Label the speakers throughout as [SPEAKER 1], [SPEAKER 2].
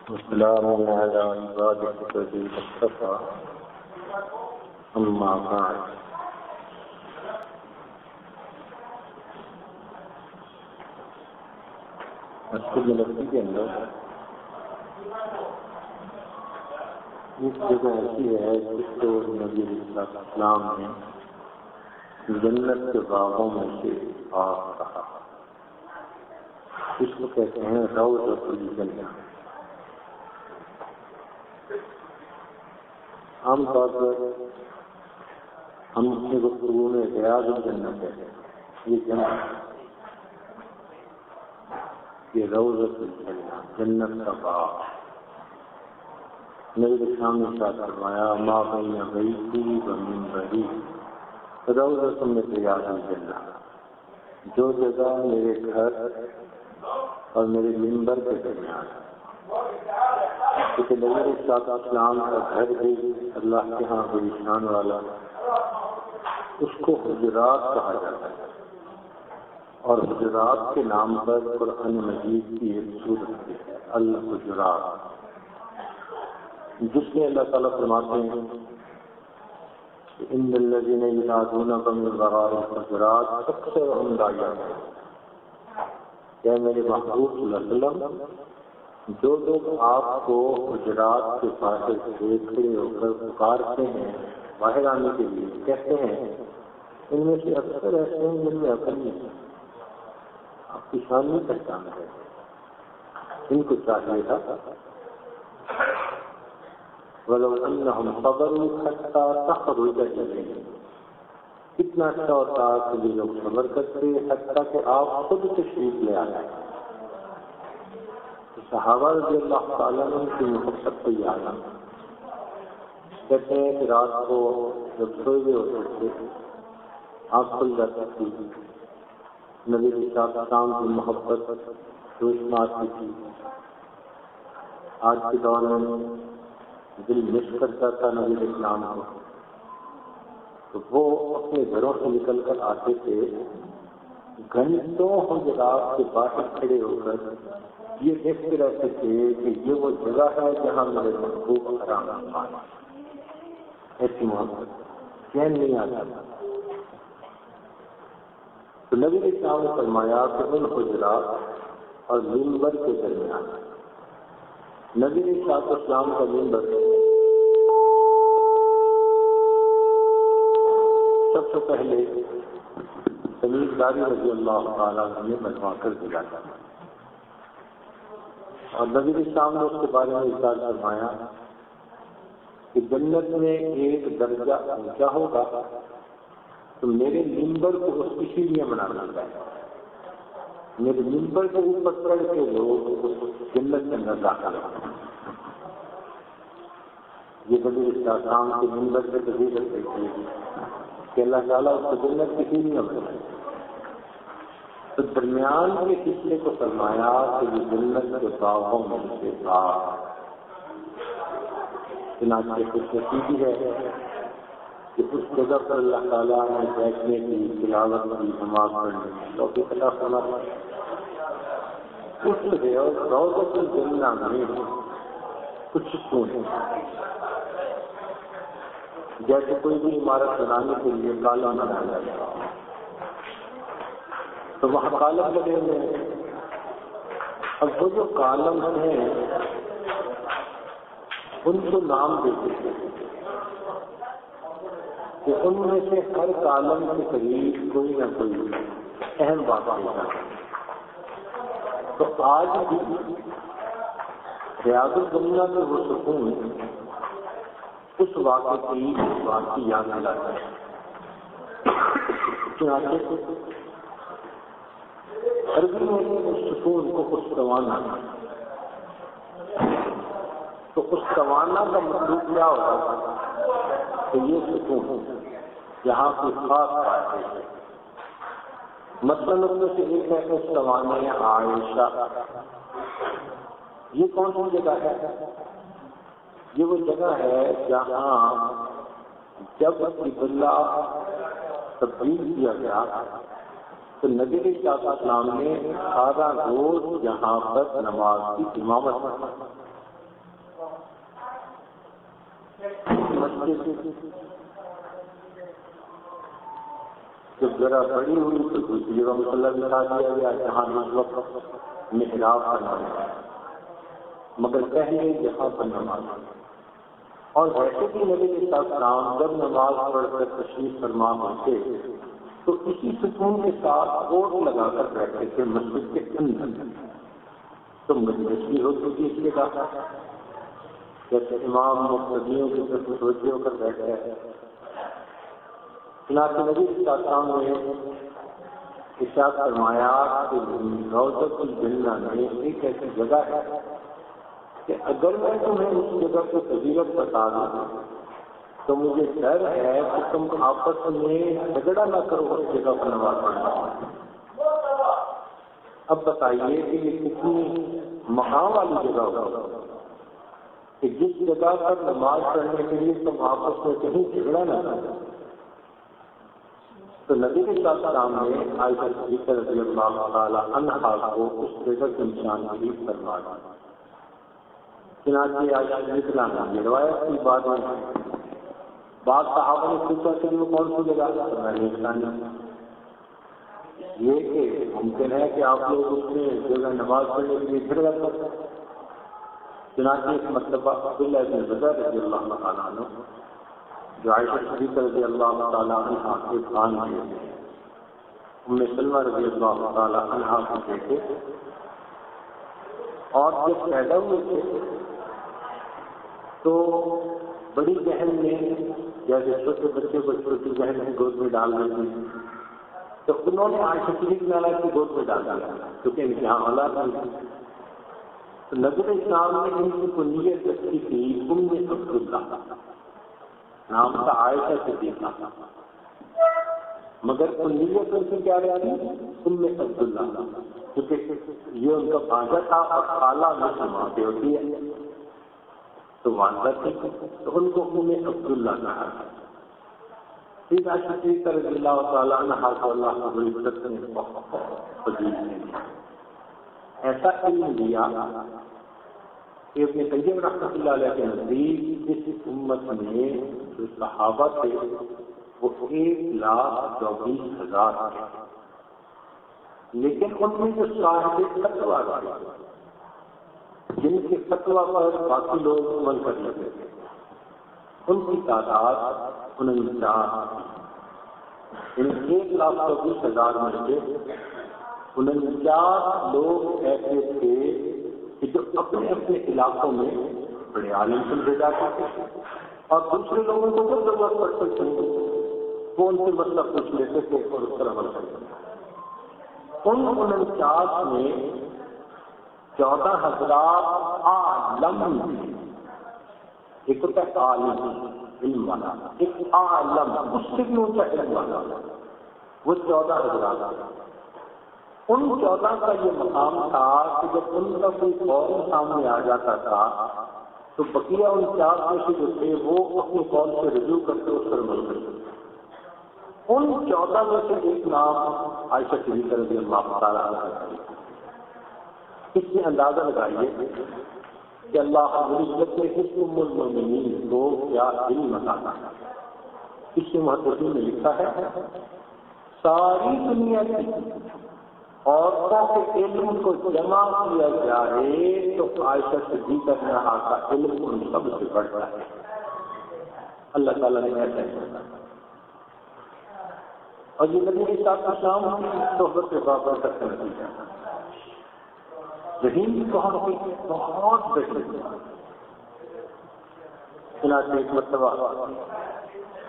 [SPEAKER 1] والسلام على عباده الذين اصطفى أما بعد مسجد نبوی کے اندر ایک جگہ ایسی ہے جس کو نبی علیہ السلام نے جنت کے باغوں میں سے باغ کہا، اس کو کہتے ہیں روضۃ الجنہ۔ عام طور پر ہم اپنی گفتگو میں ریاض الجنہ کہتے ہیں، یہ جنت، یہ روضۃ الجنہ، جنت کا باغ۔ نبی اسلام نے فرمایا ما بین بیتی و منبری روضۃ من ریاض الجنہ، جو جگہ میرے گھر اور میرے منبر کے درمیان، کیونکہ نبی علیہ السلام کا گھر بھی اللہ کے ہاں بڑی شان والا، اس کو حجرات کہا جاتا ہے، اور حجرات کے نام پر قرآن مجید کی ایک سورت ہے الحجرات، جس میں اللہ تعالیٰ فرماتے ہیں ان الذین ینادونک من وراء الحجرات اکثرهم لا یعقلون۔ کہ میرے محبوب صلی اللہ علیہ وسلم، جو لوگ آپ کو حجرات کے باہر دیکھتے ہو کر پکارتے ہیں باہر آنے کے لیے، کہتے ہیں ان میں سے اکثر ایسے ہیں جن میں عقل نہیں ہے، آپ کی شان نہیں پہچان ہے۔ ان کو چاہیے تھا وَلَوْ أَنَّهُمْ صَبَرُوا حَتَّى تَخْرُجَ إِلَيْهِمْ، کتنا اچھا ہوتا کہ یہ لوگ صبر کرتے حتیٰ کہ آپ خود تشریف لے آئے۔ صحابہ رضی اللہ تعالیٰ عنہ کی محبت کو یاد آ، کہتے ہیں کہ رات کو جب سوئے ہوئے ہوتے تھے آنکھ کھل جاتی تھی، نبی کے ساتھ شام کی محبت جوش مارتی تھی۔ آج کے دور میں دل مس کرتا تھا نبی اسلام کو، تو وہ اپنے گھروں سے نکل کر آتے تھے، گھنٹوں حجرات کے باہر کھڑے ہو کر یہ دیکھتے رہتے تھے کہ یہ وہ جگہ ہے جہاں میرے محبوب آرام فرمائے۔ ایسی محبت چین نہیں آتا۔ تو نبی اسلام نے فرمایا کہ ان حجرات اور منبر کے درمیان، نبی اسلام کا منبر سب سے پہلے سمیر داری رضی اللہ تعالیٰ نے بنوا کر دیا تھا، اور نبی اسلام نے اس کے بارے میں ارشاد فرمایا کہ جنت میں ایک درجہ اونچا ہوگا تو میرے منبر کو اس کی سیڑھیاں بنانا چاہیے، میرے منبر کے اوپر چڑھ کے لوگ جنت کے اندر داخل ہوں۔ یہ نبی اسلام کے منبر سے تصویر رکھتے تھے کہ اللہ تعالیٰ اس کو جنت کی سیڑھیاں بنائے۔ تو درمیان کے حصے کو فرمایا کہ یہ جنت کے باغوں میں سے باغ، چنانچہ خوش نصیبی ہے کہ اس جگہ پر اللہ تعالیٰ نے بیٹھنے کی، تلاوت کی، نماز پڑھنے کی توفیق عطا فرمایا۔ اس روضۃ الجنہ میں کچھ سکون ہے، جیسے کوئی بھی عمارت بنانے کے لیے کالم بنایا جائے تو وہاں کالم لگے ہوئے ہیں۔ اب وہ جو کالم ہیں ان کو نام دیتے ہیں کہ ان میں سے ہر کالم کے قریب کوئی نہ کوئی اہم بات ہوتا ہے۔ تو آج بھی ریاض الجنہ میں وہ سکون اس واقعے کی بات کی یاد دلاتا ہے۔ چنانچہ عربی میں اس سکون کو استوانا، تو استوانا کا مطلب کیا ہوتا ہے کہ یہ سکون یہاں کی خاص بات ہے۔ مثلاً ان میں سے ایک ہے استوانے عائشہ، یہ کون سی جگہ ہے؟ یہ وہ جگہ ہے جہاں جب قبلہ تبدیل کیا گیا تو نبی علیہ السلام نے سارا روز یہاں پر نماز کی امامت جب ذرا بڑی ہوئی تو دوسری جگہ مصلی بٹھا دیا گیا جہاں اس وقت محراب کرنا ہے، مگر پہلے یہاں پر نماز. اور ویسے بھی نبی علیہ السلام جب نماز پڑھ کر تشریف فرما ہوتے تو اسی سکون کے ساتھ کوٹ لگا کر بیٹھتے تھے مسجد کے اندر. تو مجلس بھی ہوتی تھی اس کے بعد جیسے امام مقتدیوں کی طرف متوجہ ہو کر بیٹھ گئے. چنانچہ نبی علیہ السلام نے ارشاد فرمایا کہ روضۃ الجنہ میں ایک ایسی جگہ ہے کہ اگر میں تمہیں اس جگہ کی فضیلت بتا دوں تو مجھے ڈر ہے کہ تم آپس میں جھگڑا نہ کرو اس جگہ پر نماز پڑھنا. اب بتائیے کہ یہ کتنی مقام والی جگہ ہوگا کہ جس جگہ پر نماز پڑھنے کے لیے تم آپس میں کہیں جھگڑا نہ کرو. تو نبی علیہ السلام نے عائشہ صدیقہ رضی اللہ تعالی عنہا کو اس جگہ کی نشاندہی فرما دی. چنانچہ عائشہ صدیقہ عنہا یہ روایت کی بات ہے. بعض صحابہ نے پوچھا کہ وہ کون سی جگہ ہے؟ میں نے بتایا یہ کہ ممکن ہے کہ آپ لوگ اس میں جگہ نماز پڑھنے کے لیے جھگڑا کرتے. چنانچہ اس مرتبہ عبداللہ بن زبیر رضی اللہ تعالیٰ عنہ جو عائشہ صدیقہ رضی اللہ تعالیٰ عنہ کے خان تھے، ام سلمہ رضی اللہ تعالیٰ عنہ کے بیٹے، اور جب پیدا ہوئے تھے تو بڑی بہن نے جیسے چھوٹے بچے کو چھوٹی بہن کی گود میں ڈال دی تو انہوں نے عائشہ صدیقہ کی گود میں ڈال دیا کیونکہ ان کے یہاں اولاد نہیں. تو نبی اسلام نے ان کی کنیت رکھی تھی ام عبداللہ، نام تھا عائشہ صدیقہ، مگر کنیت ان کی کیا رہی ام عبداللہ کیونکہ یہ ان کا بھانجا تھا اور خالہ میں ماں پہ ہوتی ہے تو والدہ تھی تو ان کو ام عبداللہ کہا. پھر عائشہ صدیقہ رضی اللہ تعالیٰ عنہا کو اللہ رب العزت نے بہت فضیلت دیا، ایسا علم دیا کہ ابن قیم رحمۃ اللہ علیہ کے نزدیک اس امت میں جو صحابہ تھے وہ 1,24,000 تھے، لیکن ان میں جو صاحب فتویٰ تھے جن کے فتویٰ پر باقی لوگ عمل کر لیتے تھے ان کی تعداد 49 تھی. ان 1,24,000 میں سے 49 لوگ ایسے تھے کہ جو اپنے اپنے علاقوں میں بڑے عالم سمجھے جاتے تھے اور دوسرے لوگوں کو جو ضرورت پڑ سکتے تھے وہ ان سے مسئلہ پوچھ لیتے تھے اور اس طرح عمل کرتے تھے. ان 49 میں 14,000 عالم تھے. ایک ہوتا ہے عالم علم والا، ایک عالم اس سے بھی اونچا علم والا، وہ 14,000. ان 14 کا یہ مقام تھا کہ جب ان کا کوئی قول سامنے آ جاتا تھا تو بقیہ 49 میں سے جو تھے وہ اپنے قول سے رجوع کرتے اس پر عمل کرتے. ان 14 میں سے ایک نام عائشہ صدیقہ رضی اللہ تعالیٰ عنہا. اس سے اندازہ لگائیے کہ اللہ رب العزت نے اس ام المؤمنین کو کیا علم عطا کیا. اس سے محدثین نے لکھا ہے ساری دنیا کی عورتوں کے علم کو جمع کیا جائے تو عائشہ صدیقہ عنہا کا علم ان سب سے بڑھتا ہے. اللہ تعالیٰ نے ایسا کیا اور یہ نبی کے ساتھ شام کی صحبت سے بابر تک کا نتیجہ ذہین کی بہت بہتر. چنانچہ ایک مرتبہ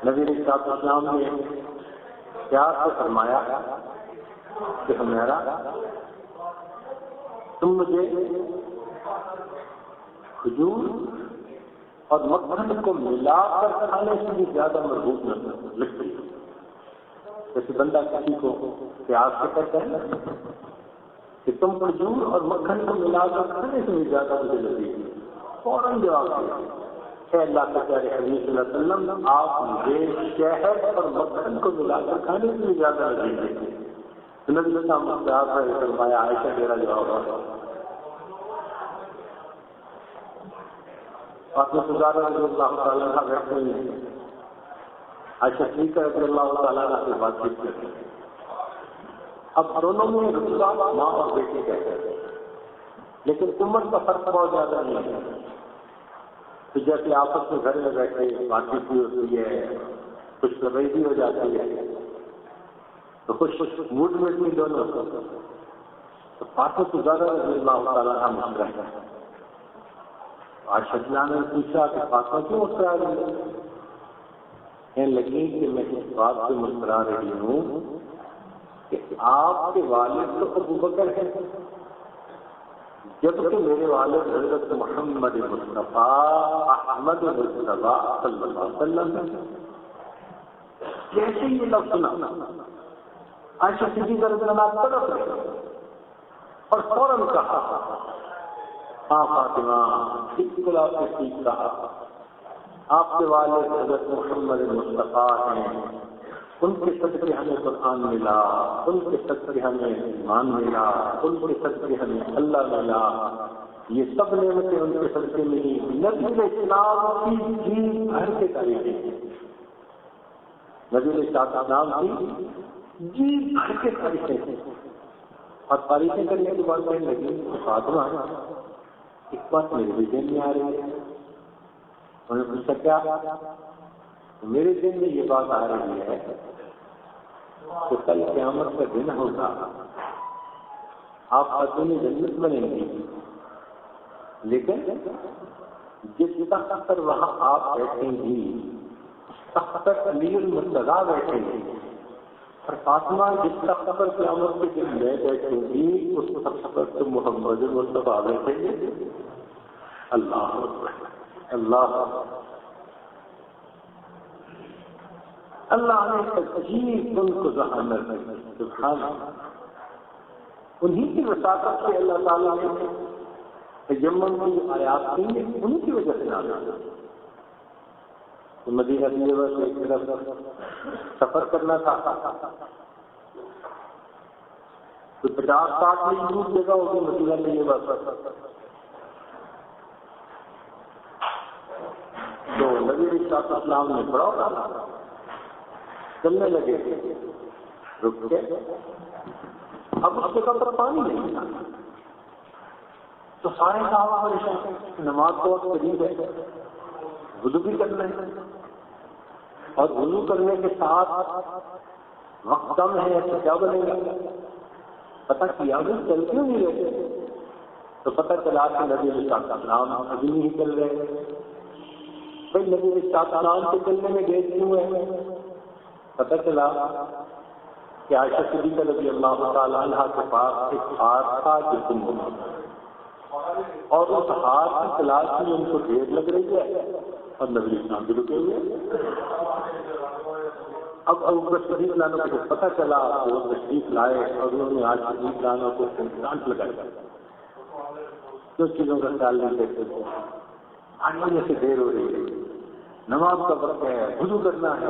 [SPEAKER 1] نبی علیہ السلام نے پیار سے فرمایا کہ ہمیرا تم مجھے کھجور اور مکھن کو ملا کر کھانے سے بھی زیادہ مربوط نہ لگتی. جیسے بندہ کسی کو پیار سے کہتا ہے کہ تم کھجور اور مکھن کو ملا کر کھانے سے بھی زیادہ مجھے لگے گی. فوراً جواب دیا اے اللہ کے پیارے حبیب صلی اللہ علیہ وسلم آپ مجھے شہد اور مکھن کو ملا کر کھانے سے بھی زیادہ لگے گی. نبی صلی اللہ علیہ وسلم نے فرمایا عائشہ تیرا جواب ہے. فاطمہ زہرا رضی اللہ تعالیٰ عنہ بیٹھے ہوئے ہیں. عائشہ صدیقہ رضی اللہ تعالیٰ عنہ سے بات چیت کرتے ہیں. اب دونوں میں رشتہ ماں اور بیٹی کہتے ہیں، لیکن عمر کا فرق بہت زیادہ نہیں ہے. تو جیسے آپس میں گھر میں بیٹھے بات چیت بھی ہوتی ہے، کچھ لبائی بھی ہو جاتی ہے، تو کچھ موڈ میں بھی دونوں. تو فاطمہ زہرا رضی اللہ تعالیٰ عنہ مسکرا ہے. عائشہ نے پوچھا کہ فاطمہ کیوں مسکرا رہی ہے؟ کہنے لگی کہ میں اس بات سے مسکرا رہی ہوں کہ آپ کے والد تو ابو بکر ہیں، جبکہ میرے والد حضرت محمد مصطفیٰ احمد مصطفیٰ صلی اللہ علیہ وسلم ہیں. جیسے یہ لفظ سنا عائشہ صدیقہ رضی اللہ عنہا تڑپ گئی اور فوراً کہا ہاں فاطمہ بالکل آپ نے ٹھیک کہا، آپ کے والد حضرت محمد مصطفیٰ ہیں، ان کے صدقے ہمیں قرآن ملا، ان کے صدقے ہمیں ایمان ملا، ان کے صدقے ہمیں اللہ ملا. یہ سب نعمتیں ان کے صدقے ملی. نبی اسلام کی جی بھر کے تاریخیں، نبی اسلام کی جی بھر کے تاریخیں اور تاریخیں کرنے کی بات کہنے لگی. فاطمہ ایک بات میرے بھی ذہن میں آ رہی ہے. انہوں نے پوچھا کیا؟ میرے ذہن میں یہ بات آ رہی ہے کہ کل قیامت کا دن ہوگا، آپ خاتون جنت بنیں گی، لیکن جس تخت پر وہاں آپ بیٹھیں گی تخت پر علی المرتضیٰ بیٹھیں گی، اور فاطمہ جس تخت پر قیامت کے دن میں بیٹھوں گی اس تخت پر تو محمد مصطفیٰ بیٹھیں گے. اللہ اللہ اللہ نے عجیب ان کو ذہانت سبحان انہی کی وساطت سے اللہ تعالیٰ نے تیمم کی آیات کی انہی کی وجہ سے نازل. مدینہ طیبہ سے ایک طرف سفر کرنا تھا، تو 50-60 میل دور جگہ ہوگی مدینہ طیبہ سے. تو نبی علیہ السلام نے پڑھا ہوگا، چلنے لگے، رک کے اب اس جگہ پر پانی نہیں تھا. تو سارے صحابہ پریشان، نماز کو وقت قریب ہے، وضو بھی کرنا ہے، اور وضو کرنے کے ساتھ وقت کم ہے تو کیا بنے گا؟ پتہ کیا بھی چل کیوں نہیں رہے؟ تو پتہ چلا کہ نبی علیہ السلام ابھی نہیں چل رہے. بھائی نبی علیہ السلام کے چلنے میں دیر کیوں ہے؟ پتہ چلا کہ عائشہ صدیقہ رضی اللہ تعالیٰ عنہ کے پاس ایک ہار تھا جو گم ہو گیا، اور اس ہار کی تلاش میں ان کو دیر لگ رہی ہے اور نبی اسلام بھی رکے ہوئے. اب ابو بکر صدیق لانوں کو پتہ چلا تو وہ تشریف لائے اور انہوں نے عائشہ صدیق لانوں کو ڈانٹ لگایا. کچھ چیزوں کا خیال نہیں کرتے تھے، آنے سے دیر ہو رہی ہے، نماز کا وقت ہے، وضو کرنا ہے.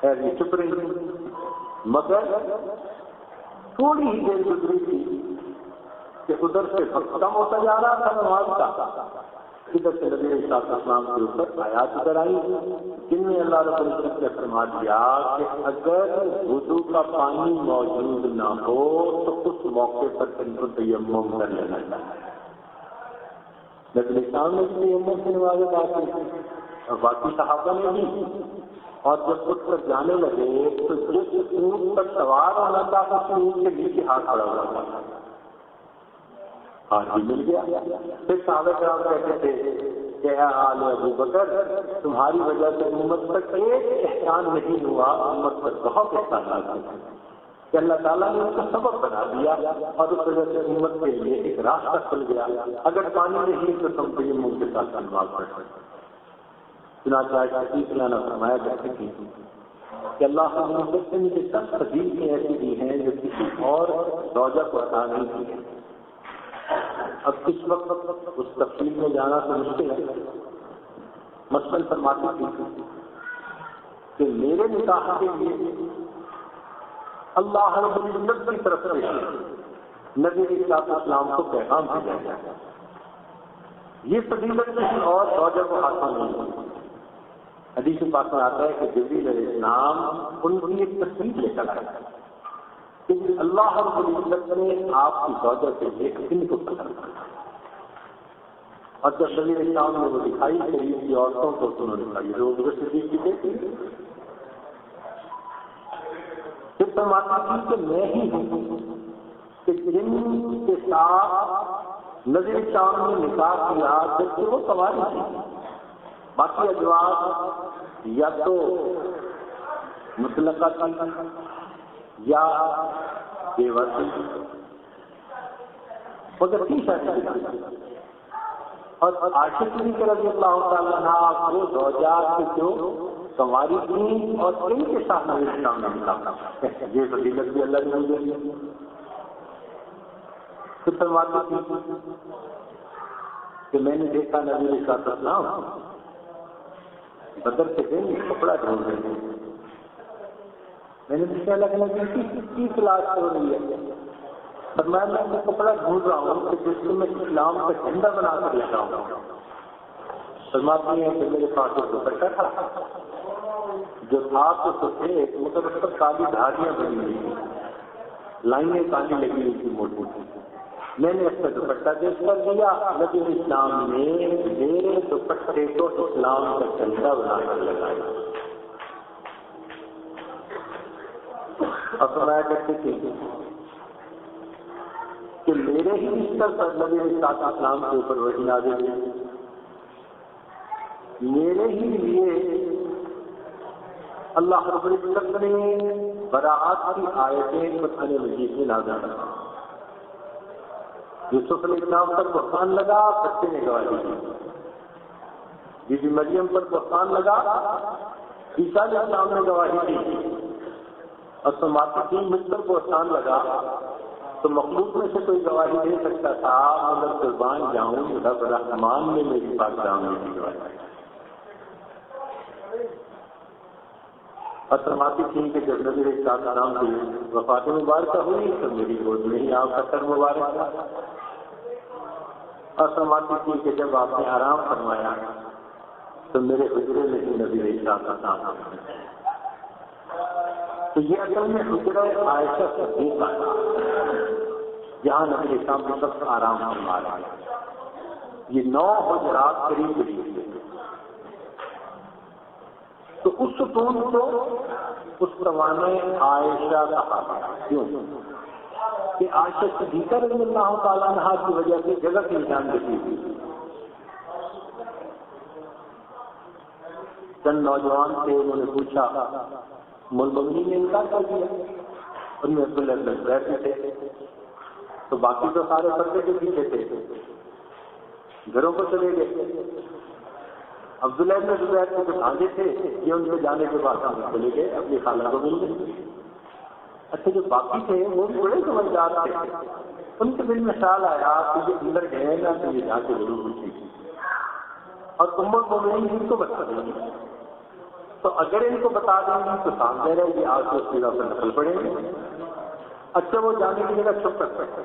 [SPEAKER 1] خیر یہ چپ رہی، مگر تھوڑی ہی دیر گزری تھی کہ ادھر سے کم ہوتا جا رہا تھا نماز کا، ادھر سے نبی علیہ السلام کے اوپر آیات ادھر آئی جن میں اللہ رب العزت نے فرما دیا کہ اگر وضو کا پانی موجود نہ ہو تو اس موقع پر ان کو تیمم کر لینا چاہیے. نبی اسلام نے بھی تیمم سے نمازیں بات کی اور باقی صحابہ نے بھی. اور جب اٹھ کر جانے لگے تو جس اونٹ پر سوار ہونا تھا اس اونٹ کے نیچے ہاتھ پڑا ہوا تھا، ہاتھ بھی مل گیا. پھر صحابہ کرام کہتے تھے کہ اے آل ابو بکر تمہاری وجہ سے امت پر ایک احسان نہیں ہوا، امت پر بہت احسانات ہوئے کہ اللہ تعالیٰ نے اس کو سبب بنا دیا اور اس وجہ سے امت کے لیے ایک راستہ کھل گیا. اگر پانی نہیں تو تم تیمم کے ساتھ نماز پڑھ سکتے. چنانچہ لانا فرمایا کرتے تھے کہ اللہ نے مجھے 10 تفصیلیں ایسی دی ہیں جو کسی اور زوجہ کو عطا نہیں کی ہے. اب اس وقت اس تفصیل میں جانا تو مشکل ہے. مثلاً فرماتی تھی کہ میرے نکاح کے لیے اللہ رب العزت کی طرف سے نبی علیہ السلام کو پیغام بھیجا گیا. یہ فضیلت کسی اور زوجہ کو حاصل نہیں ہوئی. حدیث پاک میں آتا ہے کہ جبریل علیہ السلام ان کی ایک تصویر لے کر آیا کہ اللہ رب العزت نے آپ کی زوجہ سے ایک دن کو پسند کیا. اور جب نبی علیہ السلام نے وہ دکھائی قریب کی عورتوں کو تو انہوں نے کہا یہ روز صدیق کی بیٹی. پھر فرماتی تھی کہ میں ہی ہوں کہ جن کے ساتھ نبی علیہ السلام نے نکاح کیا جبکہ وہ سواری تھی. باقی ازواج یا تو مطلقہ تھی یا بیوہ تھی مگر تھی شادی. اور عاشق کے رضی اللہ تعالیٰ عنہ وہ زوجات کی جو سواری تھی اور ان کے ساتھ نبی علیہ السلام نے نکاح. یہ فضیلت بھی اللہ نے مجھے دی. پھر فرماتی تھی کہ میں نے دیکھا نبی علیہ السلام بدر کے دن کپڑا ڈھونڈ رہے ہیں. میں نے پوچھا لگنے کی تلاش ہو رہی ہے. فرمایا میں وہ کپڑا ڈھونڈ رہا ہوں کہ جس کو میں اسلام کا جھنڈا بنا کر لے رہا ہوں. فرماتی ہیں کہ میرے پاس ایک دوپٹہ تھا جو تھا تو سفید مگر اس پر کالی دھاریاں بنی ہوئی تھی, لائنیں کالی لگی ہوئی تھی موٹی تھی. میں نے اس کا دوپٹہ دیکھ کر دیا. نبی علیہ السلام نے میرے دوپٹے کو اسلام کا جھنڈا بنا کر لگایا. اور فرمایا کرتے تھے کہ میرے ہی بستر پر نبی علیہ السلام کے اوپر وحی نازل ہوئی. میرے ہی لیے اللہ رب العزت نے براءت کی آیتیں قرآن مجید میں نازل کی. یوسف علیہ السلام پر بہتان لگا, بچے نے گواہی دی. بی بی مریم پر بہتان لگا, عیسیٰ علیہ السلام نے گواہی دی. اور سماعتی تھی مجھ پر بہتان لگا تو مخلوق میں سے کوئی گواہی دے سکتا تھا مگر قربان جاؤں رب رحمان نے میری پاک دامنی کی گواہی. اور سماعتی تھی کہ جب نبی علیہ السلام کی وفات مبارکہ ہوئی تو میری گود میں ہی آپ کا سر مبارک تھا. اور سماعتی تھی کہ جب آپ نے آرام فرمایا تو میرے حجرے میں ہی نبی علیہ السلام. تو یہ اصل میں حجرہ عائشہ صدیقہ تھا جہاں نبی علیہ السلام کے سب آرام فرما رہا ہے. یہ 9 حجرات قریب قریب تھے. تو اس ستون کو اس زمانے عائشہ کہا گیا. کیوں کہ عائشہ صدیقہ رضی اللہ تعالیٰ عنہا کی وجہ سے جگہ کی نشان دیتی تھی. چند نوجوان تھے, انہوں نے پوچھا ملمنی نے انکار کر دیا. ان میں عبداللہ بن زبیر تھے تو باقی تو سارے پردے کے پیچھے تھے, گھروں کو چلے گئے. عبداللہ بن زبیر کے جو بھانجے تھے یہ ان کے جانے کے بعد ہم چلے گئے, اپنی خالہ کو مل گئے. اچھا جو باقی تھے وہ بھی بڑے سمجھدار تھے. ان کے دل میں خیال آیا کہ یہ اندر گئے نا تو یہ جا کے ضرور اٹھی اور ام المؤمنین ان کو بتا دیں گے. تو اگر ان کو بتا دیں گی تو سامنے رہے گی آج اس جگہ پر نقل پڑیں گے. اچھا وہ جانے کی جگہ چھپ کر سکتے.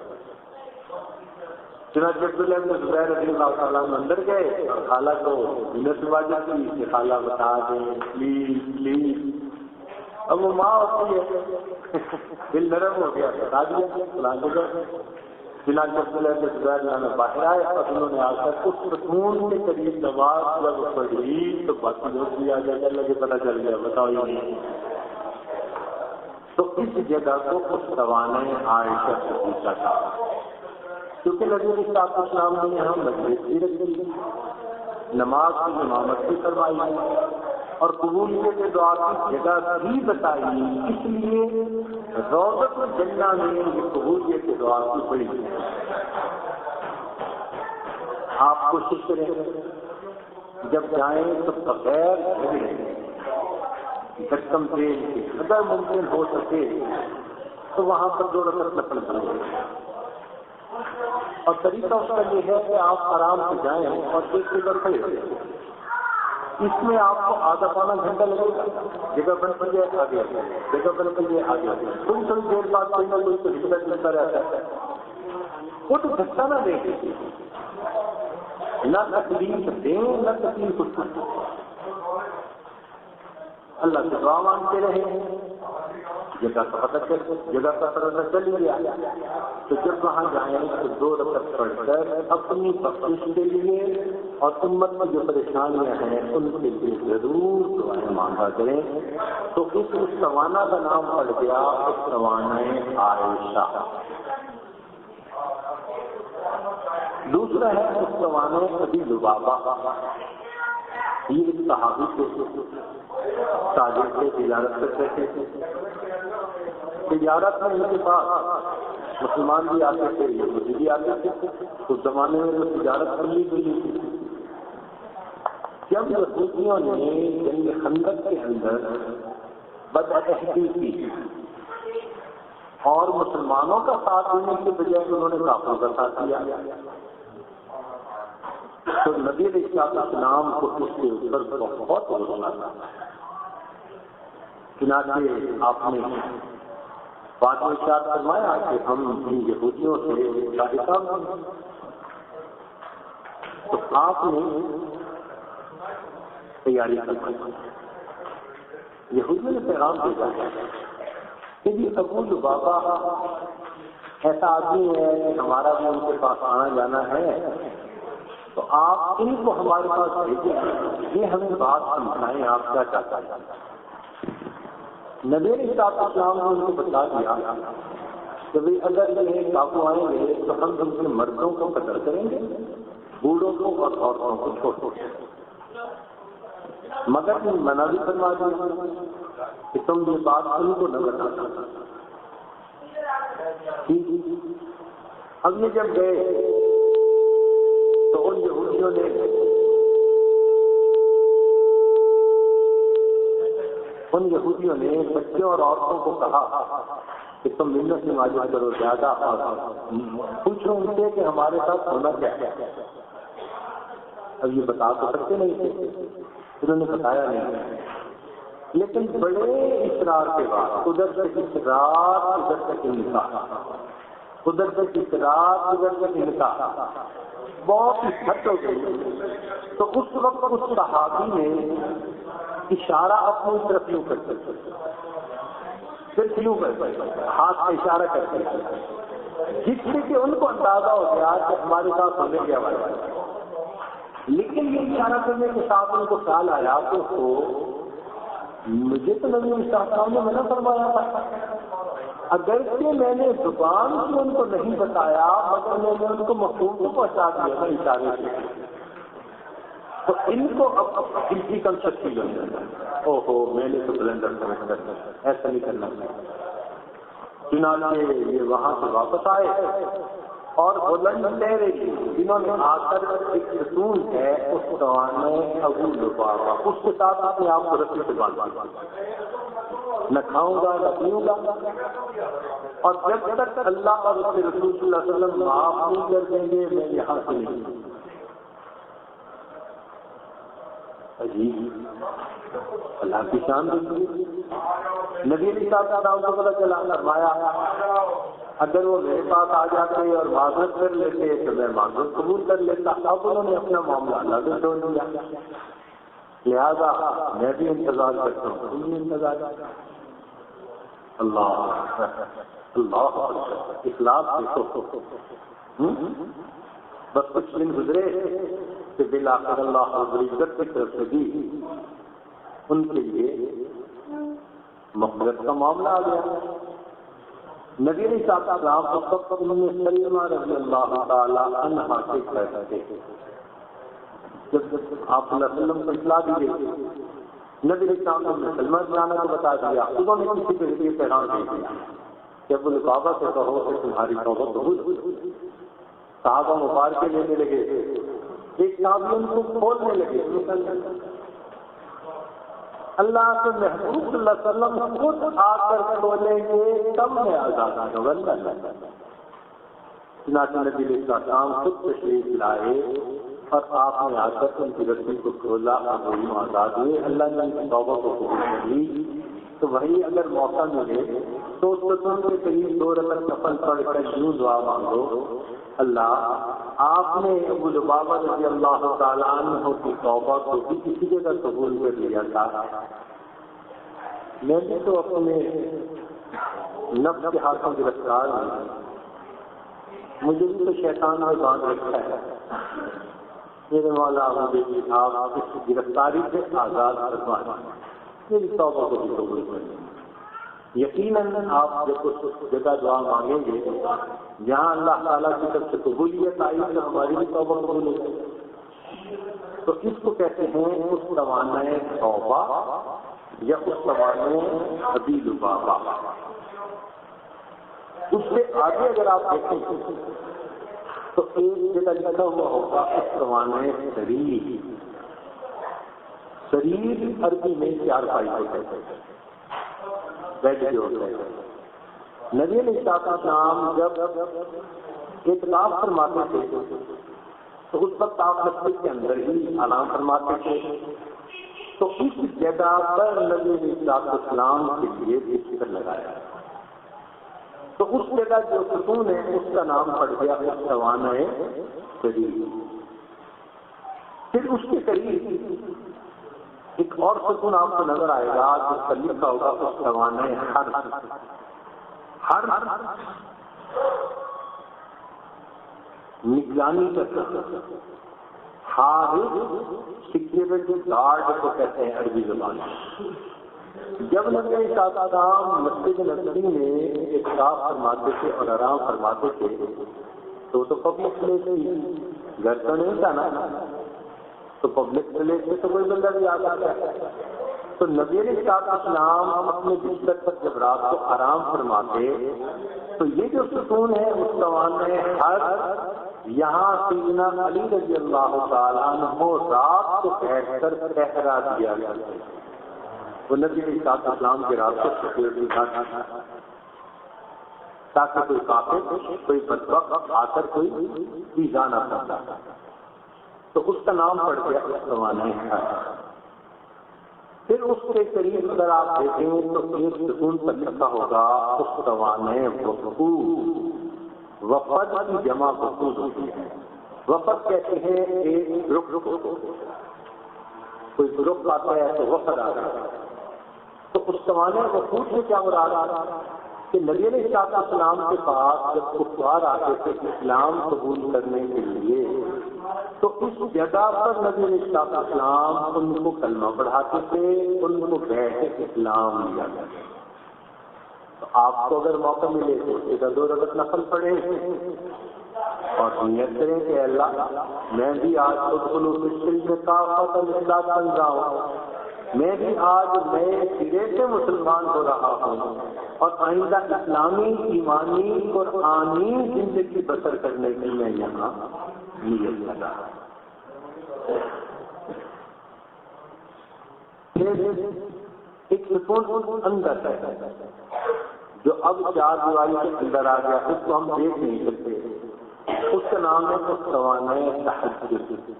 [SPEAKER 1] چنانچہ عبداللہ بن زبیر رضی اللہ تعالیٰ عنہ اندر گئے اور خالہ کو ضرورت واجب کی کہ خالہ بتا دیں پلیز پلیز. اب وہ ماں ہوتی ہے دل نرم ہو گیا, بتا دیا فلان جگہ. چنانچہ عبداللہ بن زبیر نے باہر آئے اور انہوں نے آ کر اس ستون کے قریب نماز جب پڑھی تو باقی دوست بھی آ گیا, چل لگے پتہ چل گیا بتاؤ یہ. تو اس جگہ کو اس سوانے عائشہ سے پوچھا تھا کیونکہ نبی علیہ السلام نے یہاں مسجد بھی رکھی, نماز کی امامت بھی کروائی اور قبولیت کے دعا کی جگہ بھی بتائی. اس لیے روضۃ الجنہ میں یہ قبولیت کے دعا کی بڑی ہے. آپ کوشش کریں جب جائیں تو بغیر گٹم تیل کے اگر ممکن ہو سکے تو وہاں پر 2 رکعت نفل پڑھیں. اور طریقہ اس کا یہ ہے کہ آپ آرام سے جائیں اور ایک جگہ کھڑے ہو جائیں. اس میں آپ کو آدھا پونا گھنٹہ لگے گا، جگہ بن پر جائے آگے جگہ بن پر جائے آگے تھوڑی تھوڑی دیر بعد کوئی نہ کوئی تو ہلتا جلتا رہتا ہے، وہ تو دھکا نہ دے گی، نہ تکلیف دیں نہ تکلیف اٹھائیں، اللہ سے دعا مانگتے رہے، جگہ کا پتہ چل گیا تو جب وہاں جائیں تو 2 رکعت پڑھ کر اپنی بخشش کے لیے اور امت میں جو پریشانیاں ہیں ان کے لیے ضرور دعائیں مانگا کریں۔ تو اس سوانہ کا نام پڑ گیا سوانہ عائشہ۔ دوسرا ہے سوانہ ابی لبابہ، یہ ایک صحابی کے تاجر سے تجارت کرتے تھے، تجارت میں ان کے پاس مسلمان بھی آتے تھے، یہودی بھی آتے تھے، اس زمانے میں وہ تجارت کرنی گئی تھی۔ جب یہودیوں نے جنگ خندق کے اندر بدعہدی کی اور مسلمانوں کا ساتھ دینے کے بجائے انہوں نے کافروں کا ساتھ دیا تو نبی علیہ السلام کو اس کے اوپر بہت غصہ تھا، چنانچہ آپ نے بات میں ارشاد فرمایا کہ ہم ان یہودیوں سے شاہدان ہیں۔ تو آپ نے تیاری کروائی، یہودیوں نے پیغام بھیجا کہ یہ ابو لبابہ ایسا آدمی ہے کہ ہمارا بھی ان کے پاس آنا جانا ہے، تو آپ ان کو ہمارے پاس بھیجیں، یہ ہمیں بات سمجھائیں آپ کیا چاہتا ہے۔ نبی علیہ السلام نے ان کو بتا دیا کہ اگر یہ ڈاکو آئیں گے تو ہم ان کے مردوں کو قتل کریں گے، بوڑھوں کو اور عورتوں کو چھوڑ دیں، مگر منع بھی فرما دیا کہ تم یہ بات ان کو نہ بتانا۔ اب یہ جب گئے تو ان یہودیوں نے بچوں اور عورتوں کو کہا کہ تم منت نمازی کرو زیادہ اور پوچھو ان سے کہ ہمارے ساتھ ہونا کیا ہے۔ اب یہ بتا تو سکتے نہیں تھے، انہوں نے بتایا نہیں، لیکن بڑے اصرار کے بعد ادھر سے اصرار ادھر تک انکار، ادھر سے اصرار ادھر تک انکار، بہت ہی حد ہو گئی۔ تو اس وقت اس صحابی نے اشارہ اپنی طرف یوں کرتے پھر یوں کرتے ہاتھ سے اشارہ کرتے، جس سے کہ ان کو اندازہ ہو گیا کہ ہمارے ساتھ ہونے کے حوالے ہے۔ لیکن یہ اشارہ کرنے کے ساتھ ان کو خیال آیا تو مجھے تو نبی صاحب نے منع فرمایا تھا، اگرچہ میں نے زبان سے ان کو نہیں بتایا مگر میں نے ان کو مفہوم کو پہنچا دیا تھا اشارے سے، تو ان کو اب کسی کم شکتی لگ جاتا ہے، اوہو میں نے تو بلندر سمجھ کر ایسا نہیں کرنا چاہیے۔ چنانچہ یہ وہاں سے واپس آئے اور بلند لہریں تھی، جنہوں نے آ کر ایک ستون ہے اس سوانہ ابو لبابہ، اس کے ساتھ اپنے آپ کو رسی سے باندھ دیا، نہ کھاؤں گا نہ پیوں گا، اور جب تک اللہ اور اس کے رسول صلی اللہ علیہ وسلم معاف نہیں کر دیں گے میں یہاں سے نہیں۔ عجیب اللہ کی شان دیکھیے، نبی علیہ السلام کو پتہ چلا، فرمایا اگر وہ میرے پاس آ جاتے اور معذرت کر لیتے تو میں معذرت قبول کر لیتا، اب انہوں نے اپنا معاملہ اللہ سے چھوڑ دیا، لہذا میں بھی انتظار کرتا ہوں، تم بھی انتظار کرتا۔ اللہ اللہ اخلاص دیکھو، بس کچھ دن گزرے کہ بالآخر اللہ رب العزت کی طرف سے بھی ان کے لیے مغفرت کا معاملہ آ گیا۔ نبی علیہ السلام کو سلمہ رضی اللہ تعالی عنہا سے کہتے تھے، جب آپ صلی اللہ علیہ وسلم کو اطلاع دی گئی، نبی علیہ السلام نے سلمہ جانا کو بتا دیا، انہوں نے کسی کے ذریعے پیغام دے دیا کہ ابو لبابہ سے کہو کہ تمہاری توبہ قبول ہوئی۔ صحابہ مبارکے لینے لگے، ایک صحابی ان کو کھولنے لگے، اللہ کے محبوب صلی اللہ علیہ وسلم خود آ کر کھولیں گے تب میں آزاد ہوگا۔ چنانچہ نبی علیہ السلام خود تشریف لائے اور آپ نے آ کر ان کی رسی کو کھولا اور دونوں آزاد ہوئے. اللہ نے ان کی توبہ کو قبول کر لی. تو وہی اگر موقع ملے تو ستون کے قریب 2 رکعت نفل پڑھ کر یوں دعا مانگو, اللہ آپ نے ابو لبابہ رضی اللہ تعالیٰ عنہ کی توبہ کو بھی کسی جگہ قبول کر لیا تھا, میں نے تو اپنے نفس کے ہاتھوں گرفتار ہوں, مجھے بھی تو شیطان نے باندھ رکھا ہے. میرے مولا مجھے بھی آپ اس گرفتاری سے آزاد فرمائیں, میری توبہ کو بھی قبول کریں. یقیناً آپ جب اس جگہ دعا مانگیں گے جہاں اللہ تعالیٰ کی طرف سے قبولیت آئی تو ہماری بھی توبہ قبول ہو جائے. تو اس کو کہتے ہیں اس توانائے توبہ یا اس توانائے ابی لبابہ. اس سے آگے اگر آپ دیکھیں تو ایک جگہ لکھا ہوا ہوگا اس توانائے شریر. شریر عربی میں 4 پائی کو کہتے ہیں, بیڈ جو ہوتا ہے. نبی علیہ السلام جب اعتکاف فرماتے تھے تو اس وقت آپ مسجد کے اندر ہی آرام فرماتے تھے. تو اس جگہ پر نبی علیہ السلام کے لیے بستر لگایا. تو اس جگہ جو ستون ہے اس کا نام پڑ گیا اس توانائے شریر. پھر اس کے قریب ایک اور ستون آپ کو نظر آئے گا جس پر لکھا ہوگا اس توانائے ہر نگرانی کرتا سیکورٹی گارڈ کو کہتے ہیں عربی زبان میں. جب نبی علیہ السلام مسجد نبوی میں اعتکاف فرماتے تھے اور آرام فرماتے تھے تو پبلک پلیس تھی, گھر تو نہیں تھا نا, تو پبلک پلیس سے تو کوئی بندہ بھی آ جاتا ہے. تو نبی علیہ السلام اپنے بستر پر جب رات کو آرام فرماتے تو یہ جو ستون ہے اس توانائے ہر, یہاں سیدنا علی رضی اللہ تعالیٰ عنہ رات کو بیٹھ کر پہرا دیا گیا. وہ نبی علیہ السلام کے رات کو سیکورٹی گارڈ تاکہ کوئی کافر کوئی بدبخت آ کر کوئی ایذا نہ کرتا. تو اس کا نام پڑ گیا اس توانائے ہے. پھر اس کے قریب اگر آپ دیکھیں تو ایک ستون پر لکھا ہوگا اس توانائے وقود. وفد کی جمع وقود ہوتی ہے. وفد کہتے ہیں ایک گروپ, کوئی گروپ آتا ہے تو وفد آ رہا ہے. تو اس توانائے وقود سے کیا مراد آ رہا کہ نبی علیہ السلام کے پاس جب کفار آتے تھے اسلام قبول کرنے کے لیے تو اس جگہ پر نبی علیہ السلام ان کو کلمہ پڑھاتے تھے, ان کو بیٹھ اسلام لیا جاتا. تو آپ کو اگر موقع ملے تو ایک 2 رکعت نفل پڑھیں اور نیت کریں کہ اللہ میں بھی آج ادخلوا فی السلم کافۃ بن رہا ہوں, میں بھی آج نئے سرے سے مسلمان ہو رہا ہوں اور آئندہ اسلامی ایمانی قرآنی زندگی بسر کرنے کی میں یہاں نیت لگا. ایک ستون اندر ہے جو اب 4 دیواری کے اندر آ گیا, اس کو ہم دیکھ نہیں سکتے. اس کا نام ہے اس توانائے تہجد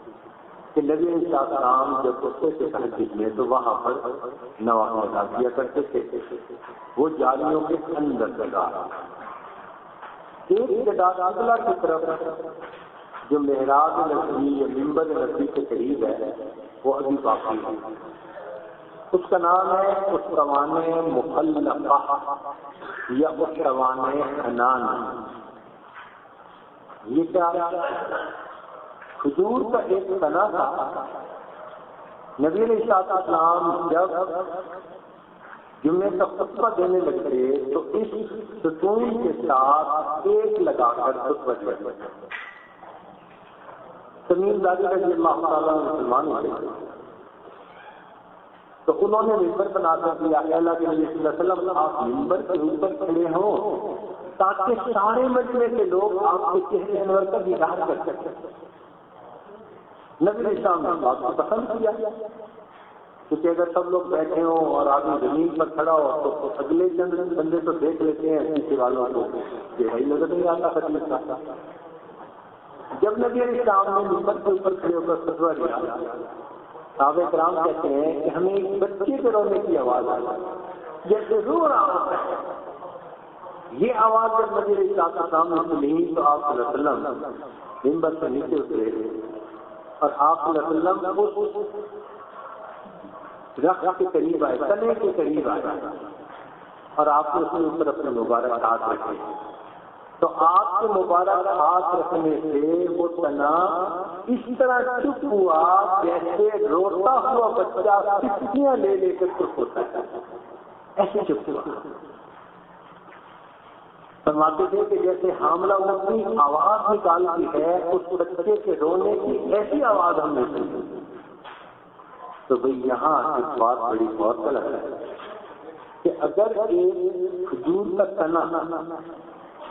[SPEAKER 1] کہ نبی علیہ السلام جب اٹھتے تھے تہجد میں تو وہاں پر نوافل ادا کیا کرتے تھے. وہ جالیوں کے اندر جگہ ایک جگہ قبلہ کی طرف جو محراب نبوی یا منبر نبوی کے قریب ہے وہ ابھی باقی ہے. اس کا نام ہے اس توانائے مخلقہ یا اس توانائے حنان. یہ کیا کھجور کا ایک تنا تھا. نبی علیہ السلام جب جمعے کا خطبہ دینے لگتے تو اس ستون کے ساتھ ایک لگا کر خطبہ دیتے. تمیم داری رضی اللہ تعالیٰ مسلمان ہوتے تو انہوں نے ممبر بنا کر دیا اللہ کے نبی صلی اللہ علیہ وسلم آپ ممبر کے اوپر کھڑے ہوں تاکہ سارے مجمع کے لوگ آپ کے چہرے انور کا دیدار کر سکیں. نبی علیہ السلام نے بات کو پسند کیا کیونکہ اگر سب لوگ بیٹھے ہوں اور آدمی زمین پر کھڑا ہو تو اگلے چند بندے تو دیکھ لیتے ہیں پیچھے والوں کو کہ بھائی نظر نہیں آتا تکلیف کا. جب نبی علیہ السلام نے منبر کے اوپر کھڑے ہو کر خطبہ دیا، صحابہ کرام کہتے ہیں کہ ہمیں ایک بچے کے رونے کی آواز آئی جیسے رو رہا ہوتا ہے۔ یہ آواز جب نبی علیہ السلام نے سنی تو آپ صلی اللہ علیہ وسلم منبر سے نیچے اترے اور آپ صلی اللہ علیہ وسلم درخت کے قریب آئے، تنے کے قریب آئے اور آپ نے اس کے اوپر اپنے مبارک ہاتھ رکھے۔ تو آپ کے مبارک ہاتھ رکھنے سے وہ تنا اس طرح چپ ہوا جیسے روتا ہوا بچہ سسکیاں لے لے کر چپ ہوتا ہے، ایسے چپ ہوا۔ فرماتے تھے کہ جیسے حاملہ اپنی آواز نکالتی ہے اس بچے کے رونے کی ایسی آواز ہم نے سنی۔ تو بھئی یہاں ایک بات بڑی غور طلب ہے کہ اگر ایک کھجور کا تنا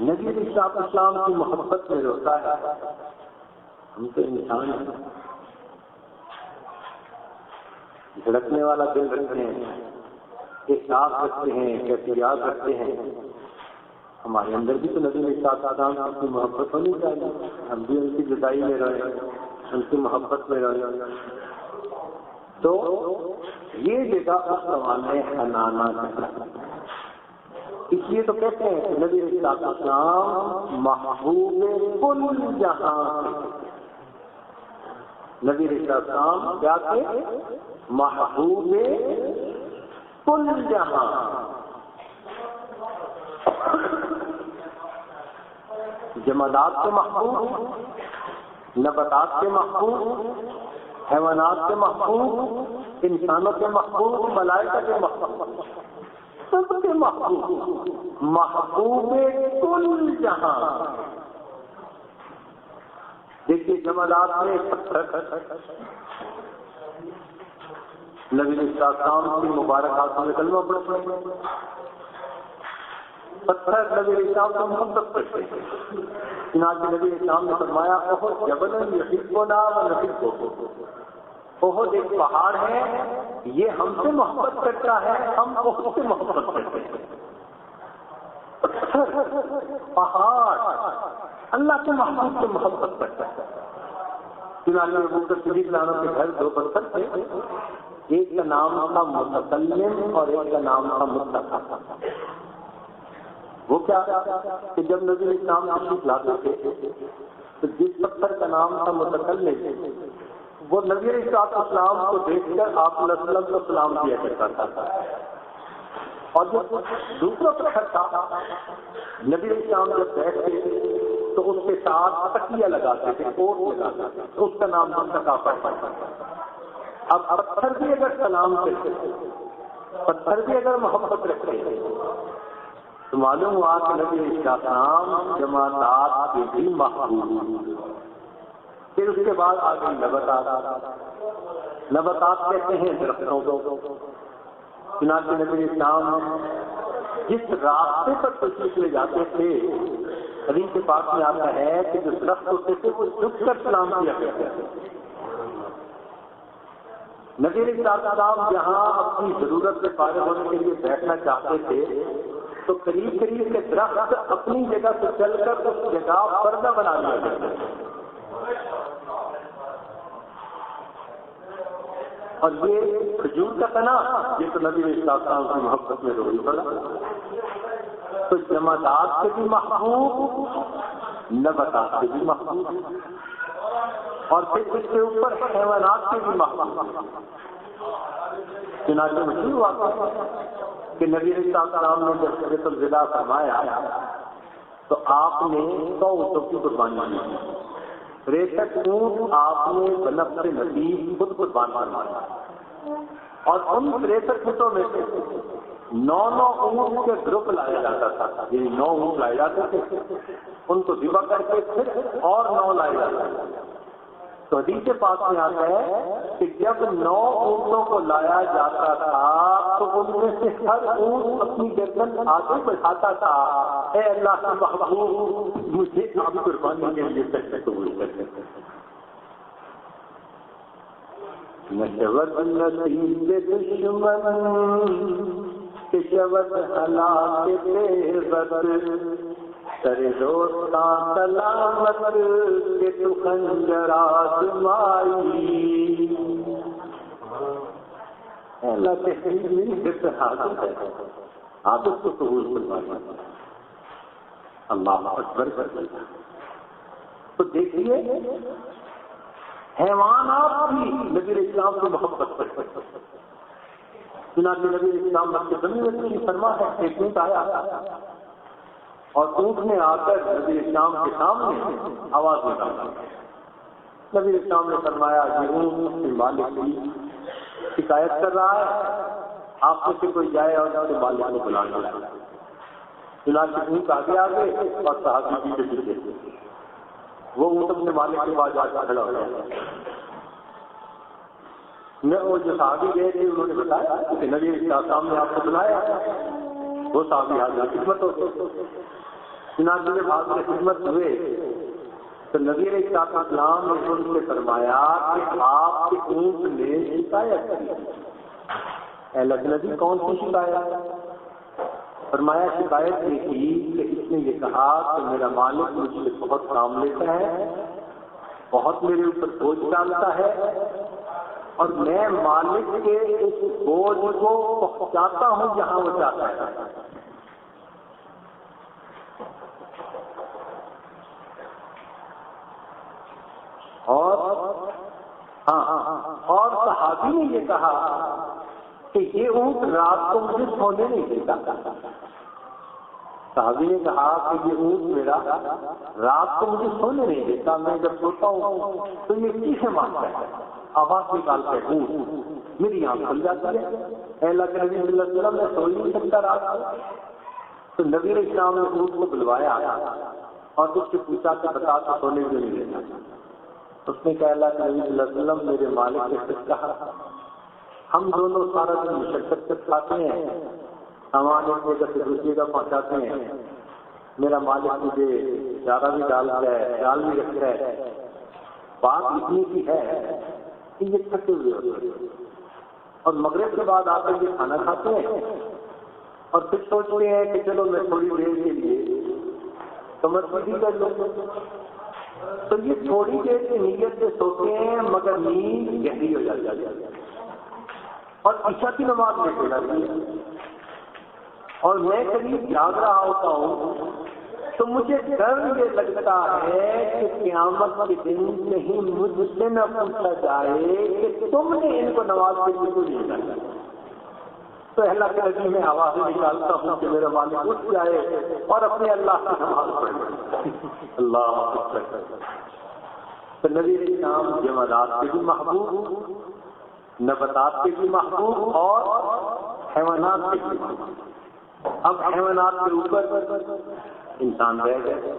[SPEAKER 1] نبی علیہ السلام کی محبت میں روتا ہے، ہم تو انسان ہیں، دھڑکنے والا دل رکھتے ہیں، احساس رکھتے ہیں، کیفیات رکھتے ہیں، ہمارے اندر بھی تو نبی علیہ السلام کی محبت ہونی چاہیے، ہم بھی ان کی جدائی میں رہے، ان کی محبت میں رہے۔ تو یہ جگہ اس زمانے حنانہ ہے، اس لیے تو کہتے ہیں کہ نبی علیہ السلام محبوب کل جہاں، نبی علیہ السلام کیا تھے؟ محبوب کل جہاں۔ جمادات کے محبوب، نباتات کے محبوب، حیوانات کے محبوب، انسانوں کے محبوب، ملائکہ کے محبوب، سب کے محبوب، محبوب کل جہاں۔ دیکھیے جمادات میں نبی علیہ السلام کی مبارک ہاتھوں میں کلمہ پڑھتے ہیں، پتھر نبی علیہ السلام کو محبت کرتے ہیں۔ چنانچہ نبی علیہ السلام نے فرمایا احد جبل یحبنا ونحبہ، احد ایک پہاڑ ہے، یہ ہم سے محبت کرتا ہے، ہم احد سے محبت کرتے ہیں۔ پہاڑ اللہ کے محبوب سے محبت کرتا ہے۔ چنانچہ ابو بکر صدیق رضی اللہ عنہ کے گھر دو پتھر تھے، ایک کا نام تھا متکلم اور ایک کا نام تھا متقی۔ وہ کیا کہ جب نبی علیہ السلام تشریف لاتے تھے تو جس پتھر کا نام تھا متکلم، وہ نبی علیہ السلام کو دیکھ کر آپ صلی اللہ علیہ وسلم کو سلام کیا کرتا تھا، اور جو دوسرا پتھر تھا نبی علیہ السلام جب بیٹھتے تو اس کے ساتھ تکیہ لگاتے تھے، کوٹ لگاتے تھے، تو اس کا نام متقی پڑا۔ اب پتھر بھی اگر سلام کرتے، پتھر بھی اگر محبت رکھتے تو معلوم ہوا کہ نبی علیہ السلام جمادات کے بھی محبوب۔ پھر اس کے بعد آگے نباتات، نباتات کہتے ہیں درختوں کو۔ چنانچہ نبی علیہ السلام جس راستے پر تشریف لے جاتے تھے، حدیث کے پاس میں آتا ہے کہ جو درخت ہوتے تھے وہ جھک کر سلام کیا کرتے تھے۔ نبی علیہ السلام جہاں اپنی ضرورت سے فارغ ہونے کے لیے بیٹھنا چاہتے تھے تو قریب قریب کے درخت اپنی جگہ سے چل کر اس جگہ پردہ بنا لیا کرتے تھے، اور یہ کھجور کا تنا یہ تو نبی علیہ السلام کی محبت میں روئی پڑا۔ تو جمادات سے بھی محبوب، نباتات سے بھی محبوب، اور پھر اس کے اوپر حیوانات سے بھی محبوب۔ چنانچہ مشہور ہوا کہ نبی علیہ السلام نے جب حجۃ الوداع فرمایا تو آپ نے 100 اونٹوں کی قربانی کی، 63 اونٹ آپ نے بنفس نصیب خود قربان فرمایا، اور ان 63 اونٹوں میں سے 9 اونٹ کے گروپ لایا جاتا تھا، یعنی 9 اونٹ لائے جاتے تھے، ان کو ذبح کر کے پھر اور 9 لائے جاتے تھے۔ تو حدیث کے پاس میں آتا ہے کہ جب 9 اونٹوں کو لایا جاتا تھا تو ان میں سے ہر اونٹ اپنی گردن آگے بڑھاتا تھا، اے اللہ کے محبوب مجھے آپ قربانی کے لیے سجدہ قبول کر دیں۔ نشوت نصیب دشمن کہ شوت ہلاک بے بس، ترے دوستاں سلامت کے تو خنجر آزمائی، اللہ کے میری دل سے حاضر ہے، آپ اس کو قبول فرمائیے۔ اللہ اکبر کر دیا۔ تو دیکھیے حیوانات بھی نبی اسلام سے محبت کرتے ہیں۔ چنانچہ نبی اسلام میں فرما ہے، ایک اونٹ آیا اور اونٹ نے آ کر نبی اسلام کے سامنے آواز لگا۔ نبی اسلام نے فرمایا یہ اونٹ کے مالک کی شکایت کر رہا ہے، آپ میں سے کوئی جائے اور اس کے مالک کو بلا لے۔ چنانچہ اونٹ آگے آگے اور صحابی پیچھے پیچھے، وہ اونٹ اپنے مالک کے پاس جا کر کھڑا ہو گیا۔ وہ جو صحابی گئے تھے انہوں نے بتایا کہ نبی اسلام نے آپ کو بلایا، وہ صحابی حاضر خدمت ہو۔ چنانچہ جب آپ کی خدمت ہوئے تو نبی اسلام نے ان سے فرمایا کہ آپ کے اونٹ نے شکایت کی۔ اے اللہ کے نبی کون سی شکایت؟ فرمایا شکایت یہ کی کہ اس نے یہ کہا کہ میرا مالک مجھ سے بہت کام لیتا ہے، بہت میرے اوپر بوجھ ڈالتا ہے، اور میں مالک کے اس بوجھ کو پہنچاتا ہوں جہاں وہ چاہتا ہے۔ اور صحابی نے یہ کہا کہ یہ اونٹ رات کو مجھے سونے نہیں دیتا۔ صحابی نے کہا کہ یہ اونٹ میرا رات کو مجھے سونے نہیں دیتا، میں جب سوتا ہوں تو یہ چیخیں مارتا ہے، آواز نکالتا ہے، اونٹ میری آنکھ کھل جاتی ہے۔ اے اللہ کے نبی صلی اللہ علیہ وسلم میں سو نہیں سکتا رات کو۔ تو نبی اسلام نے اونٹ کو بلوایا اور اس سے پوچھا کہ بتا تو سونے کیوں نہیں دیتا؟ اس نے کہا اللہ کے نبی صلی اللہ علیہ وسلم میرے مالک نے سچ کہا، ہم دونوں سارا دن مشقت سے کھاتے ہیں، سامان ایک جگہ سے دوسری جگہ پہنچاتے ہیں، میرا مالک مجھے چارہ بھی ڈالتا ہے، خیال بھی رکھتا ہے، بات اتنی سی ہے کہ یہ تھکے ہوئے ہوتے ہیں اور مغرب کے بعد آ کر یہ کھانا کھاتے ہیں اور پھر سوچتے ہیں کہ چلو میں تھوڑی دیر کے لیے کمر سیدھی کر لوں۔ تو یہ تھوڑی دیر کی نیت سے سوتے ہیں مگر نیند گہری ہو جاتی ہے اور عشاء کی نماز میں ہو جاتی ہے، اور میں قریب جاگ رہا ہوتا ہوں تو مجھے ڈر یہ لگتا ہے کہ قیامت کے دن کہیں مجھ سے نہ پوچھا جائے کہ تم نے ان کو نماز کے لیے کیوں نہیں ڈالا۔ تو اللہ کے نبی میں آوازیں نکالتا ہوں کہ میرا مالک اٹھ جائے اور اپنے اللہ کی نماز پڑھے۔ اللہ اکبر۔ تو نبی اسلام جمادات کے بھی محبوب، نباتات کے بھی محبوب اور حیوانات کے بھی محبوب۔ اب حیوانات کے اوپر انسان رہ گئے،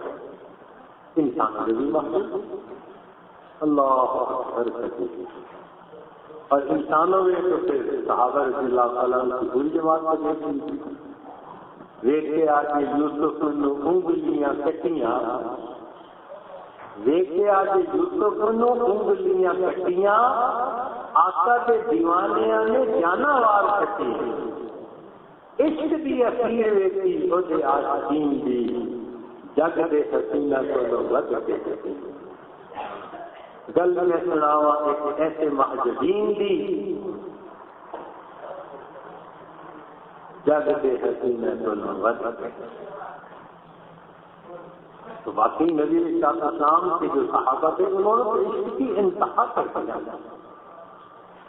[SPEAKER 1] انسان کے بھی محبوب۔ اللہ اکبر۔ اور انسانوں میں تو پھر صحابہ رضی اللہ تعالیٰ کی پوری جماعت کو دیکھی، ویکھے آج یوسف نو انگلیاں کٹیاں، ویکھے آج یوسف نو انگلیاں کٹیاں، آقا کے دیوانیاں نے جانا وار کٹی، عشق دی اخیر ویکھی اودے عاشقین دی، جگ دے حسینہ کو ود کے گل میں سناوا ایک ایسے محجبین دی، جگ دے حسینہ کو ود کے۔ تو واقعی نبی علیہ السلام کے جو صحابہ تھے انہوں نے تو عشق کی انتہا کر دیا،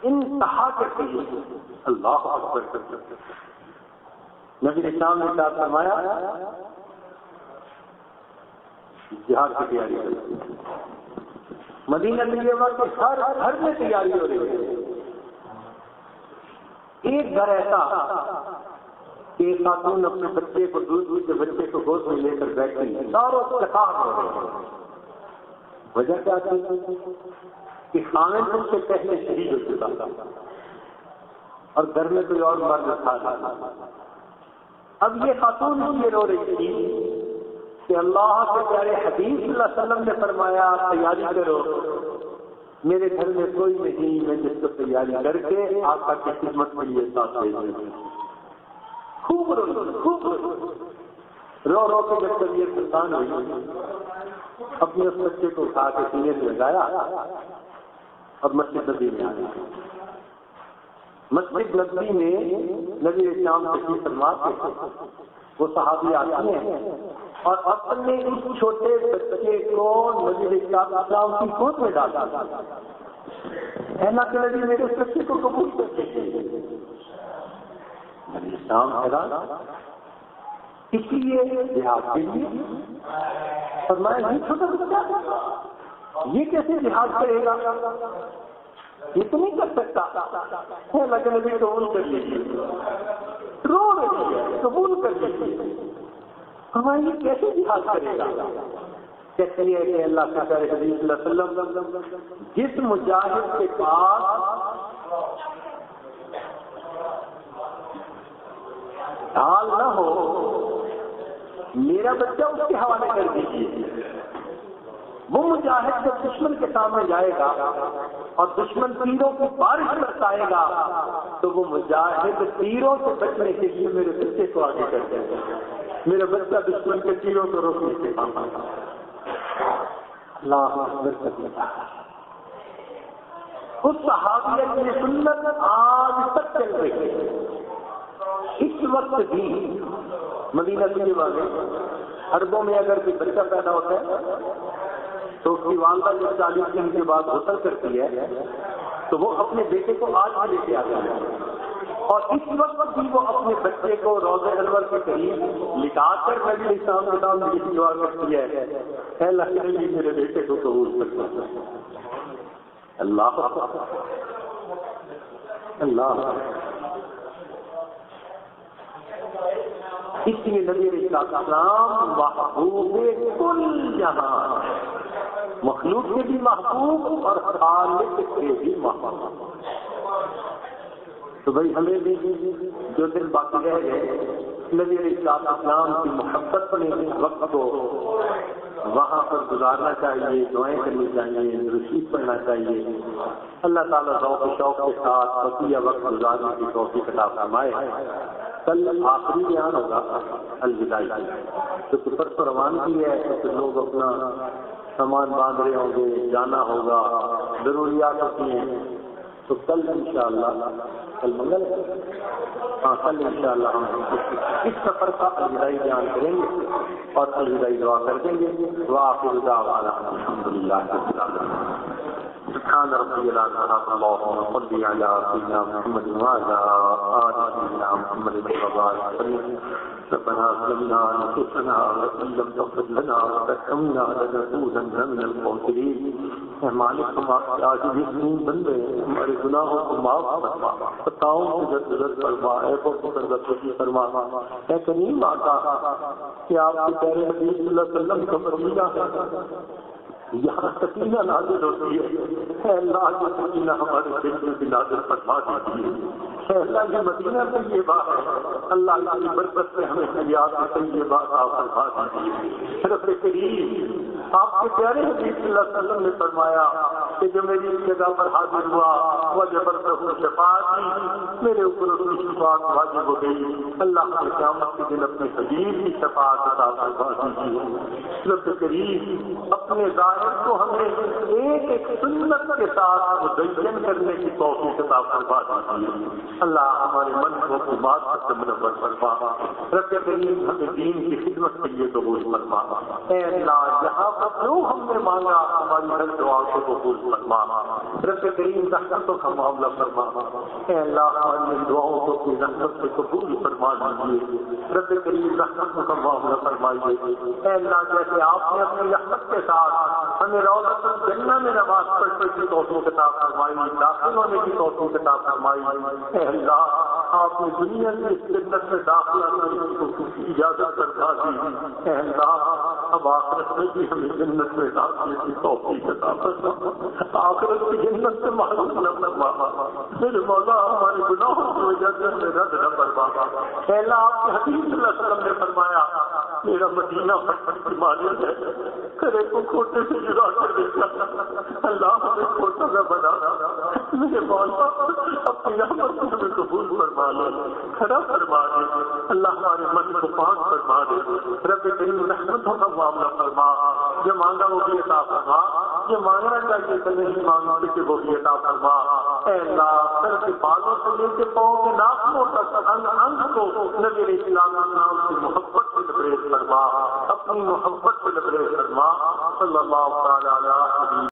[SPEAKER 1] انتہا کر دی۔ اللہ اکبر کرتے نبی اسلام نے کیا فرمایا؟ جہاد کی تیاری کرتی ہے۔ مدینہ طیبہ کے ہر گھر میں تیاری ہو رہی ہے۔ ایک گھر ایسا کہ ایک خاتون اپنے بچے کو دودھ کے بچے کو گود میں لے کر بیٹھی ہے، چاروں کسان ہو رہے ہیں۔ وجہ کیا تھی کہ خاوند اس سے پہلے شہید ہو چکا تھا اور گھر میں کوئی اور مرد تھا۔ اب یہ خاتون یہ رو رہی تھی کہ اللہ کے پیارے حبیب صلی اللہ علیہ وسلم نے فرمایا تیاری کرو، میرے گھر میں کوئی نہیں، میں جس کو تیاری کر کے آقا کی خدمت کے لیے ساتھ بھیجوں۔ خوب رو خوب رو۔ رو رو کے جب طبیعت انسان ہوئی اپنے اس بچے کو اٹھا کے سینے سے لگایا اور مسجد نبی میں آ گیا. مسجد نبی میں نبی اسلام تشریف فرما کے وہ صحابی آتے ہیں اور اپنے اس چھوٹے بچے کو نبی اسلام کی گود میں ڈالا. اللہ کے نبی میرے اس بچے کو قبول کرتے نبی اسلام حیران اس لیے جہاد کے لیے فرمایا نہیں چھوٹا بچہ یہ کیسے جہاد کرے گا, یہ تو نہیں کر سکتا. اللہ کے نبی قبول کر لیجیے, رو رہے قبول کر لیجیے. ہمارے یہ کیسے جہاد کرے گا؟ کہتے ہیں کہ اللہ کے پیارے حبیب صلی اللہ علیہ وسلم جس مجاہد کے پاس ڈھال نہ ہو میرا بچہ اس کے حوالے کر دیجیے. وہ مجاہد جب دشمن کے سامنے جائے گا اور دشمن تیروں کی بارش برسائے گا تو وہ مجاہد تیروں سے بچنے کے لیے میرے بچے کو آگے کر دے گا. میرا بچہ دشمن کے تیروں کو روکنے کے کام آئے گا. اللہ اس صحابیت کی سنت آج تک چل رہی ہے. اس وقت بھی مدینہ کے والے عربوں میں اگر کوئی بچہ پیدا ہوتا ہے تو اس کی والدہ جب 40 دن کے بعد غسل کرتی ہے تو وہ اپنے بیٹے کو آج بھی لے کے آتے ہیں اور اس وقت بھی وہ اپنے بچے کو روضہ انور کے قریب لٹا کر نبی اسلام کے نام کی دعا کرتی ہے, اے اللہ کے نبی میرے بیٹے کو قبول کرتا ہے. اللہ اللہ اس لیے نبی السلام محبوب کل جہان, مخلوق کے بھی محبوب اور خالق کے بھی محبوب. تو بھائی ہمیں بھی جو دن باقی رہ گئے نبی السلام کی محبت میں اس وقت کو وہاں پر گزارنا چاہیے, دعائیں کرنی چاہیے, رشید پڑھنا چاہیے. اللہ تعالیٰ ذوق و شوق کے ساتھ بقیہ وقت گزارنے کی توفیق عطا فرمائے. کل آخری بیان ہوگا الوداعی, تو پرسوں روانگی ہے تو پھر لوگ اپنا سامان باندھ رہے ہوں گے, جانا ہوگا, ضروریات ہوتی ہیں. تو کل انشاءاللہ کل منگل ہے, ہاں کل انشاءاللہ ہم اس سفر کا الوداعی بیان کریں گے اور الوداعی دعا کر دیں گے. وآخر دعوانا الحمدللہ رب العالمین. سبحان ربي العظيم. اللهم صل على سيدنا محمد وعلى آل سيدنا محمد وبارك وسلم. ربنا ظلمنا أنفسنا وإن لم تغفر لنا وترحمنا لنكونن من الخاسرين. اے مالک ہمارے آج بھی بندے ہمارے گناہوں کو معاف فرما, خطاؤں سے درگزر فرما, عیبوں کو درگزر فرما. اے کریم آقا کہ آپ کے پیارے نبی صلی اللہ علیہ وسلم کا مدینہ ہے, یہاں سکینہ نازل ہوتی ہے. اے اللہ یہ سکینہ ہمارے دل میں بھی نازل فرما دیجیے. اے اللہ یہ مدینہ طیبہ ہے, اللہ کی برکت سے ہمیں حیات طیبہ عطا فرما دیجیے. رب کریم آپ کے پیارے حبیب صلی اللہ علیہ وسلم نے فرمایا کہ جو میری اس جگہ پر حاضر ہوا وہ جبردست شفاعت میرے اوپر اس کی شفاعت واجب ہو گئی. اللہ کے قیامت کے دن اپنے حبیب کی شفاعت عطا فرما دیجیے. رب کریم اپنے ظاہر کو ہمیں ایک ایک سنت کے ساتھ مدین کرنے کی توفیق عطا فرما دیجیے. اللہ ہمارے من کو بات سے منور فرما. رب کریم ہمیں دین کی خدمت کے لیے قبول فرما. اے اللہ جہاں جو ہم نے مانگا ہماری ہر دعا کو قبول فرما. رب کریم رحمتوں کا معاملہ فرما. اے اللہ ہماری دعاؤں کو اپنی رحمت سے قبول فرما دیجیے. رب کریم رحمتوں کا معاملہ فرمائیے. اے اللہ جیسے آپ نے اپنی رحمت کے ساتھ ہمیں روضۃ الجنہ میں نماز پڑھنے کی توفیق عطا فرمائی, داخل ہونے کی توفیق عطا فرمائی. اے اللہ آپ نے دنیا کی اس جنت میں داخلہ کرنے کی اجازت فرما دی. اے اللہ اب آخرت میں بھی ہمیں جنت میں داخلے کی توفیق عطا فرما. آخرت کی جنت سے محروم نہ فرما. میرے مولا ہمارے گناہوں کی وجہ سے ہمیں رد نہ فرما. اے اللہ آپ کے حبیب صلی اللہ علیہ وسلم نے فرمایا میرا مدینہ پتھر کی مانند ہے, کرے کو کھوٹے سے جدا کر دیتا. اللہ ہمیں کھوٹا نہ بنا. میرے مولا اپنی رحمت سے ہمیں قبول فرما دے، کھڑا فرما دے، اللہ ہمارے من کو پاک فرما دے، رب کریم رحمتوں کا معاملہ فرما، جو مانگا وہ بھی عطا فرما، جو مانگنا چاہیے تو نہیں مانگ سکے وہ بھی عطا فرما۔ اے اللہ سر کے بالوں سے لے کے پاؤں کے ناخنوں تک انگ انگ کو نبی علیہ السلام کی محبت سے لبریز فرما، اپنی محبت سے لبریز فرما۔ صلی اللہ تعالی علیہ